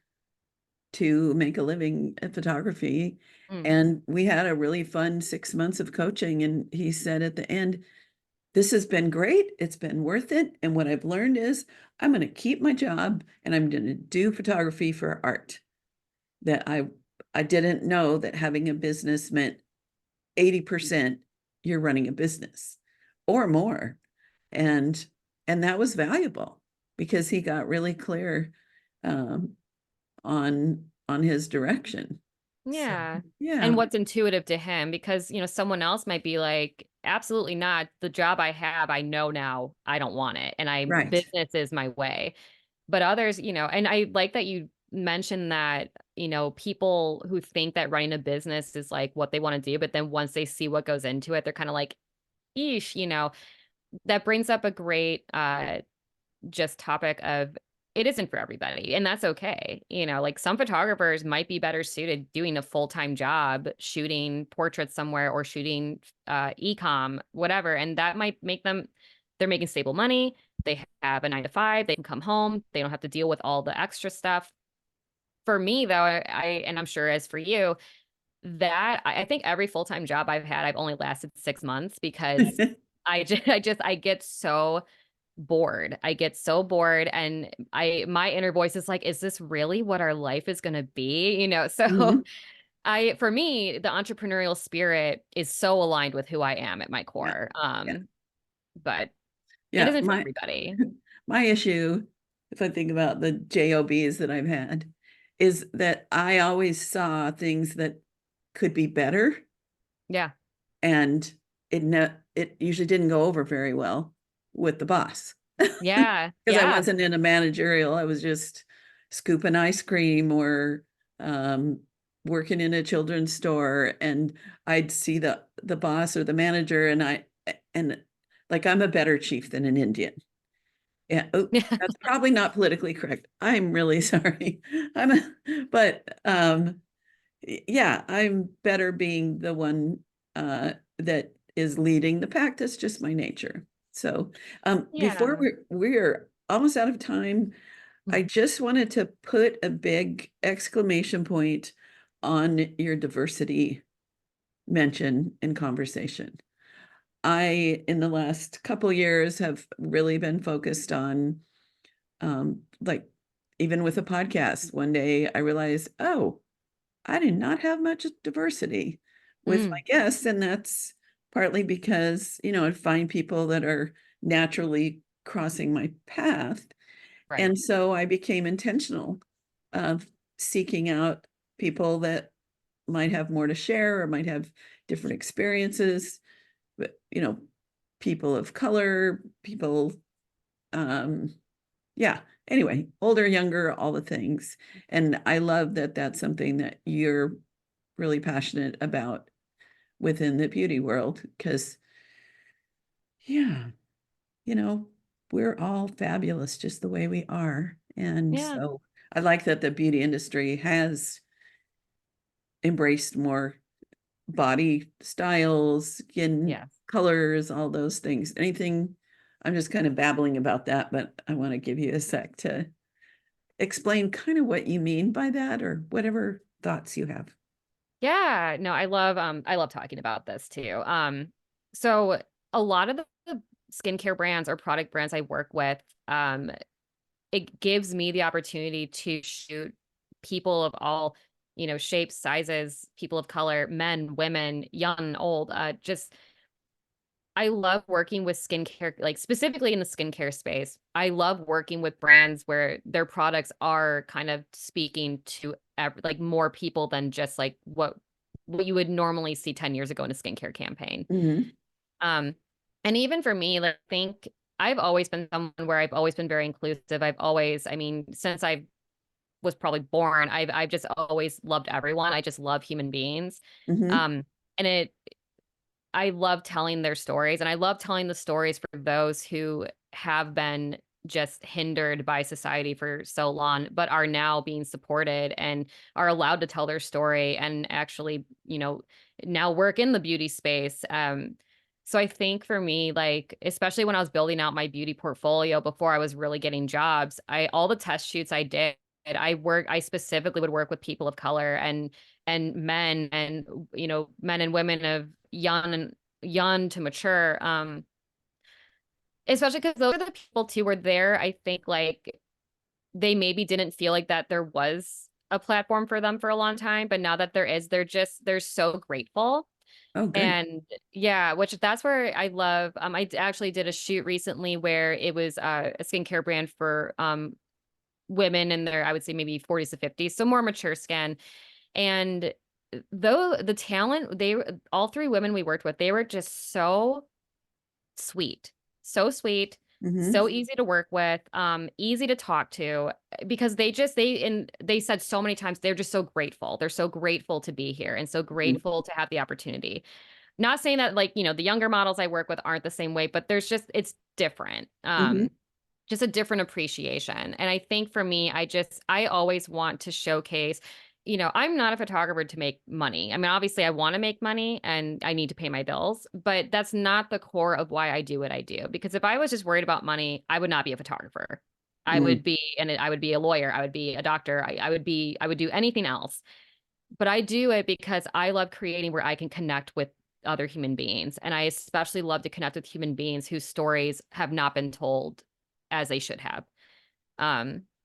to make a living at photography. Mm, And we had a really fun 6 months of coaching. And he said at the end, this has been great. It's been worth it. And what I've learned is I'm going to keep my job and I'm going to do photography for art. That I didn't know that having a business meant 80% you're running a business or more. And that was valuable because he got really clear um, on his direction. So yeah. And yeah, what's intuitive to him because, someone else might be like, absolutely not. The job I have, I know now I don't want it. And right. business is my way. But others, and I like that you mentioned that, people who think that running a business is like what they want to do, but then once they see what goes into it, they're kind of like, eesh, that brings up a great just topic of it isn't for everybody, and that's okay. Like some photographers might be better suited doing a full-time job, shooting portraits somewhere or shooting e-com, whatever, and that might make them they're making stable money. They have a 9 to 5, they can come home, they don't have to deal with all the extra stuff. For me though, and I'm sure as for you, that I think every full-time job I've had, I've only lasted 6 months because I get so bored. I get so bored and my inner voice is like, is this really what our life is going to be? So Mhm. I for me, the entrepreneurial spirit is so aligned with who I am at my Yeah, core. yeah, But it yeah. isn't for My everybody. my issue, if I think about the jobs that I've had, is that I always saw things that could be better, Yeah. and it usually didn't go over very well with the boss. Yeah. Because I Yeah. wasn't in a managerial, I was just scooping ice cream or um, working in a children's store, and I'd see the boss or the manager, and like I'm a better chief than an Indian. Yeah, oh, that's probably not politically correct. I'm really sorry. But yeah, I'm better being the one that is leading the pack. That's just my nature. So before Yeah. we're almost out of time, I just wanted to put a big exclamation point on your diversity mention in conversation. In the last couple years, have really been focused on, like, even with a podcast. One day I realized, oh, I did not have much diversity. with my Mm, guests, and that's partly because, I find people that are naturally crossing my path. right. And so I became intentional of seeking out people that might have more to share or might have different experiences, but people of color, people, um, yeah, anyway, older, younger, all the things. And I love that that's something that you're really passionate about within the beauty world because, yeah, you know, we're all fabulous just the way we are. And Yeah. so I like that the beauty industry has embraced more body styles, skin Yes. colors, all those things. Anything, I'm just kind of babbling about that, but I want to give you a sec to explain kind of what you mean by that or whatever thoughts you have. Yeah, no, I love talking about this too. So a lot of the skincare brands or product brands I work with, it gives me the opportunity to shoot people of all, shapes, sizes, people of color, men, women, young, old, just I love working with skincare, like specifically in the skincare space. I love working with brands where their products are kind of speaking to like more people than just like what you would normally see 10 years ago in a skincare campaign. Hmm. Um, and even for me, like, I think I've always been someone where I've always been very inclusive. I mean, since I was probably born, I've just always loved everyone. I just love human beings. Hmm. Um, and I love telling their stories, and I love telling the stories for those who have been just hindered by society for so long, but are now being supported and are allowed to tell their story and actually, now work in the beauty space. So I think for me, like, especially when I was building out my beauty portfolio before I was really getting jobs, all the test shoots I did, I specifically would work with people of color and men and men and women of young to mature, especially because those are the people too were there. I think like they maybe didn't feel like that there was a platform for them for a long time, but now that there is, they're so grateful. Oh, good. And yeah, which that's where I love. Actually did a shoot recently where it was a skincare brand for women in their, I would say maybe 40s to 50s, so more mature skin. And though the talent, all three women we worked with, they were just sweet, so sweet, Hmm. so easy to work with, easy to talk to, because they said so many times they're just so grateful. They're so grateful to be here and so grateful to have the opportunity. Not saying that like, the younger models I work with aren't the same way, but it's different. Hmm. Just a different appreciation. And I think for me, I always want to showcase, I'm not a photographer to make money. I mean, obviously I want to make money and I need to pay my bills, but that's not the core of why I do what I do. Because if I was just worried about money, I would not be a photographer. Mm. I would be a lawyer. I would be a doctor. I would do anything else. But I do it because I love creating where I can connect with other human beings. And I especially love to connect with human beings whose stories have not been told as they should have.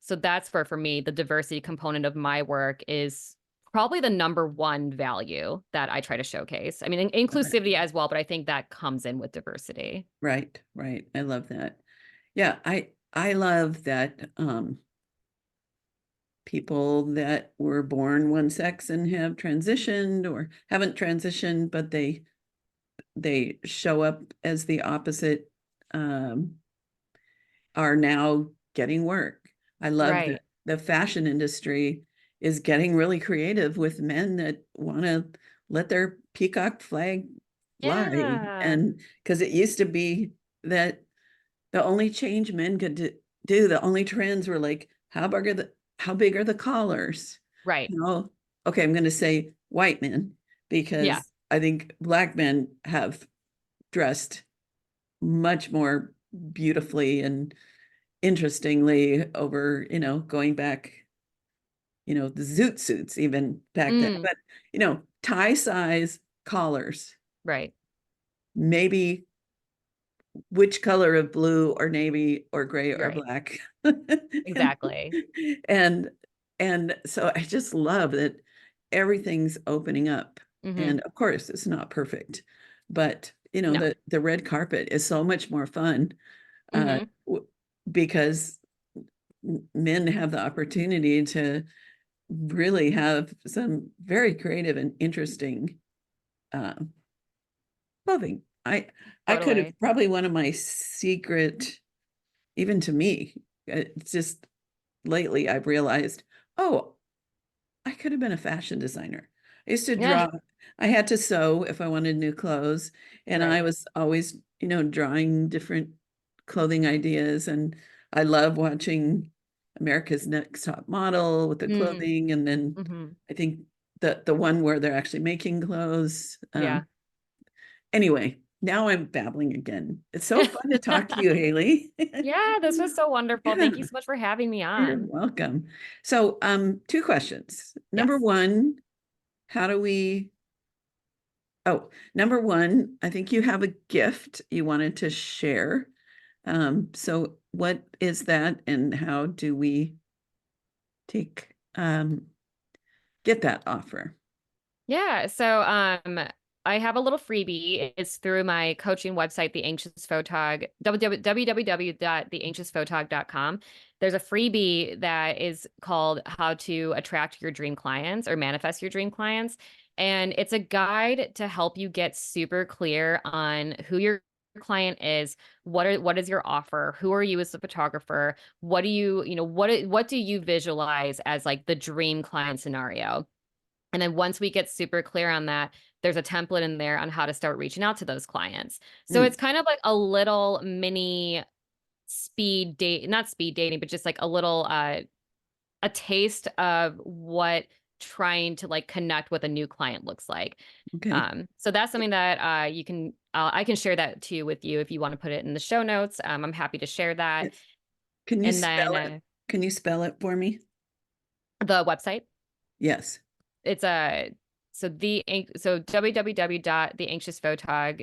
So that's for me, the diversity component of my work is probably the number one value that I try to showcase. I mean, Right, inclusivity as well, but I think that comes in with diversity. right, right. I love that. Yeah, I love that people that were born one sex and have transitioned or haven't transitioned, but they show up as the opposite, um, are now getting work. I love that Right. the fashion industry is getting really creative with men that want to let their peacock flag fly. Yeah. And because it used to be that the only change men could do, the only trends were like, how big are the collars? Right. You know, okay, I'm going to say white men Yeah. because I think black men have dressed much more beautifully and interestingly over, going back, the zoot suits even back then. Mm, But, tie size collars, right. maybe which color of blue or navy or gray or Right. black. and Exactly. and and so I just love that everything's opening up. Mhm. And of course, it's not perfect, but No. the red carpet is so much more fun Mhm. because men have the opportunity to really have some very creative and interesting uh, clothing. I could have Totally. probably one of my secret, even to me, it's just lately I've realized, oh, I could have been a fashion designer. I used to Yeah. draw. I had to sew if I wanted new clothes, and I Right. was always, drawing different clothing ideas. And I love watching America's Next Top Model with the Mm. clothing, and then Mhm. I think the one where they're actually making clothes. Yeah. Anyway, now I'm babbling again. It's so fun to talk to you, Haley. Yeah, this was so wonderful. Yeah. Thank you so much for having me You're on. welcome. So, two questions. Number Yes. one, how do we oh, number one, I think you have a gift you wanted to share. So what is that and how do we take get that offer? Yeah. So I have a little freebie. It's through my coaching website, The Anxious Photog, www.theanxiousphotog.com. There's a freebie that is called How to Attract Your Dream Clients or Manifest Your Dream Clients. And it's a guide to help you get super clear on who your client is, what is your offer, who are you as a photographer, what do what do you visualize as like the dream client scenario? And then once we get super clear on that, there's a template in there on how to start reaching out to those clients. So Mm, it's kind of like a little mini speed date, not speed dating, but just like a taste of what trying to like connect with a new client looks like. okay. So that's something that I can share that too with you if you want to put it in the show notes. I'm happy to share that. Yes. Can you And then spell it? Can you spell it for me? the website, Yes. it's a so www.theanxiousphotog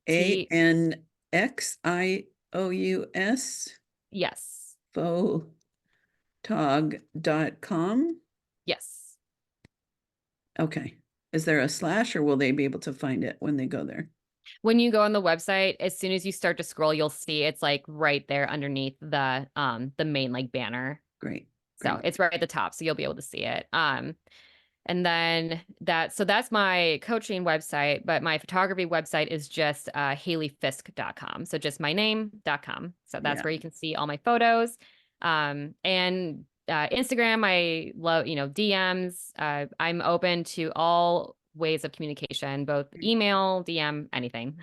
A T N X I O U S yes. photog.com. Yes. Okay. Is there a slash or will they be able to find it when they go there? When you go on the website, as soon as you start to scroll, you'll see it's like right there underneath the main like banner. Great. So Great. it's right at the top, so you'll be able to see it. And then that's my coaching website, but my photography website is just hayleyfisk.com. So just my name.com. So that's Yeah. where you can see all my photos. And Instagram, I love, DMs. I'm open to all ways of communication, both email, DM, anything.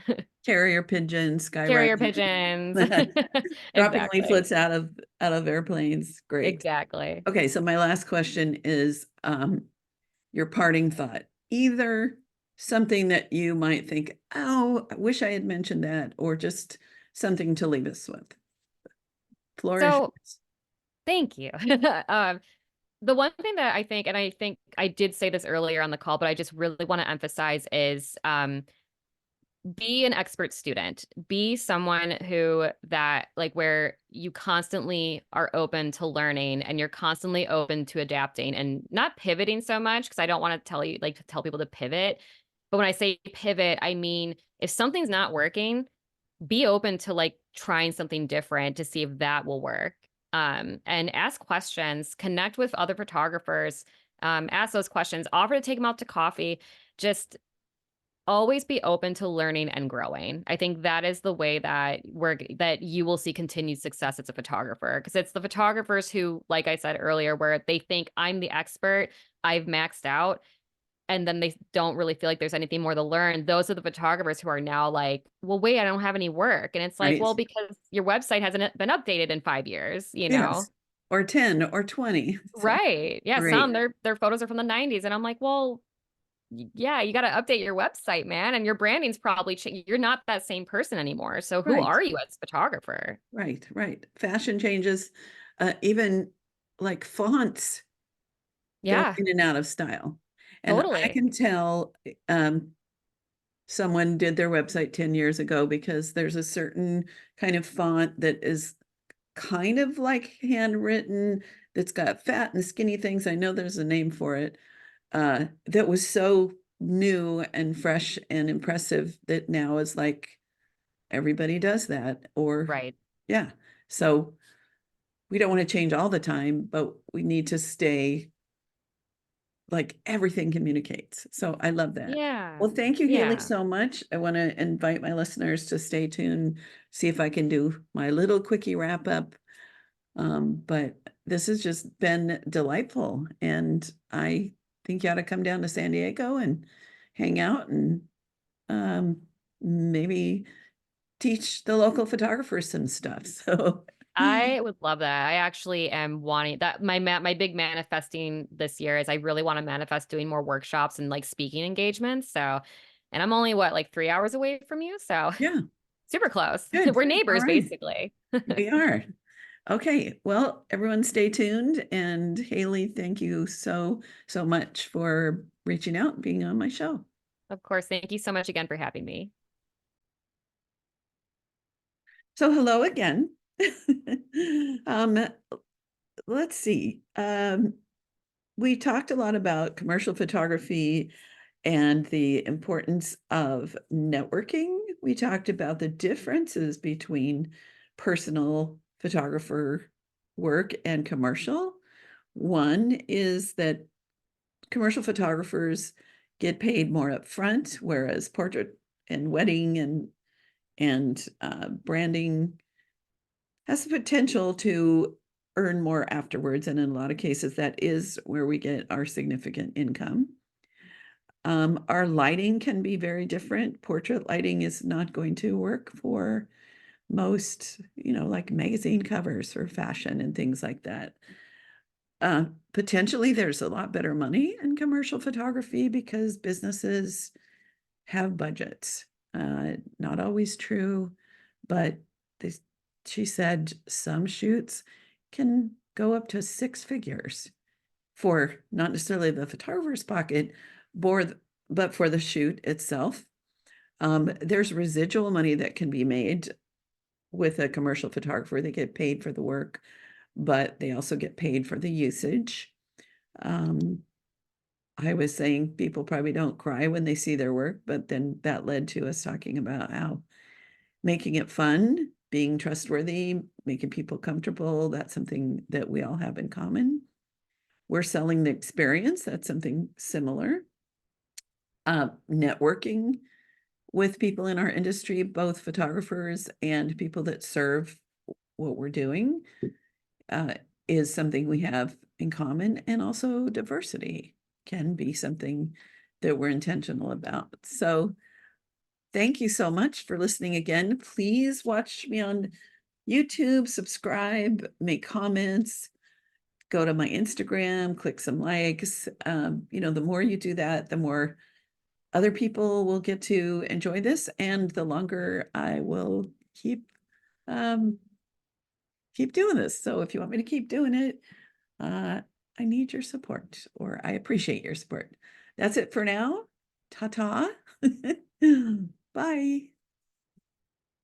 Carrier pigeons, Carrier skywriting, pigeons. dropping Exactly. leaflets out of airplanes. Great. Exactly. Okay, so my last question is your parting thought. Either something that you might think, oh, I wish I had mentioned that, or just something to leave us with. Flourish. So thank you. The one thing that I think, and I think I did say this earlier on the call, but I just really want to emphasize is be an expert student. Be someone who that like where you constantly are open to learning and you're constantly open to adapting and not pivoting so much because I don't want to tell people to pivot. But when I say pivot, I mean if something's not working, be open to like trying something different to see if that will work. And ask questions, connect with other photographers, ask those questions, offer to take them out to coffee. Just always be open to learning and growing. I think that is the way that you will see continued success as a photographer because it's the photographers who, like I said earlier, where they think I'm the expert, I've maxed out, and then they don't really feel like there's anything more to learn. Those are the photographers who are now like, well, wait, I don't have any work. And it's like, Right. well, because your website hasn't been updated in 5 years, you know? Yes. Or 10 or 20. So Right. Yeah. Some great. their photos are from the 90s. And I'm like, well, yeah, you got to update your website, man. And your branding's probably you're not that same person anymore. So who Right. are you as a photographer? Right. Right. Fashion changes, even like fonts go Yeah, in and out of style. And I totally. can tell um, someone did their website 10 years ago because there's a certain kind of font that is kind of like handwritten that's got fat and skinny things. I know there's a name for it. That was so new and fresh and impressive that now is like everybody does that. Or, Right. yeah. So we don't want to change all the time, but we need to stay like everything communicates. So I love that. Yeah. Well, thank you, Hayley, Yeah. so much. I want to invite my listeners to stay tuned, see if I can do my little quickie wrap up. But this has just been delightful. And I think you ought to come down to San Diego and hang out and um, maybe teach the local photographers some stuff. So, I would love that. I actually am wanting that my big manifesting this year is I really want to manifest doing more workshops and like speaking engagements. So, and I'm only what, like 3 hours away from you, so yeah, super close. good. We're All neighbors right. basically. We are. Okay. Well, everyone stay tuned. And Hayley, thank you so, so much for reaching out and being on my show. Of course, thank you so much again for having me. So, hello again. um, let's see. We talked a lot about commercial photography and the importance of networking. We talked about the differences between personal photographer work and commercial. One is that commercial photographers get paid more upfront, whereas portrait and wedding and branding has the potential to earn more afterwards. And in a lot of cases, that is where we get our significant income. Our lighting can be very different. Portrait lighting is not going to work for most, like magazine covers for fashion and things like that. Potentially, there's a lot better money in commercial photography because businesses have budgets. Not always true, but they, she said some shoots can go up to six figures for not necessarily the photographer's pocket, but for the shoot itself. There's residual money that can be made with a commercial photographer. They get paid for the work, but they also get paid for the usage. Um, I was saying people probably don't cry when they see their work, but then that led to us talking about how making it fun, being trustworthy, making people comfortable, that's something that we all have in common. We're selling the experience, that's something similar. Networking with people in our industry, both photographers and people that serve what we're doing, uh, is something we have in common. And also diversity can be something that we're intentional about. So thank you so much for listening again. Please watch me on YouTube, subscribe, make comments, go to my Instagram, click some likes. The more you do that, the more other people will get to enjoy this, and the longer I will um, keep doing this. So if you want me to keep doing it, I need your support, or I appreciate your support. That's it for now. Ta ta. Bye.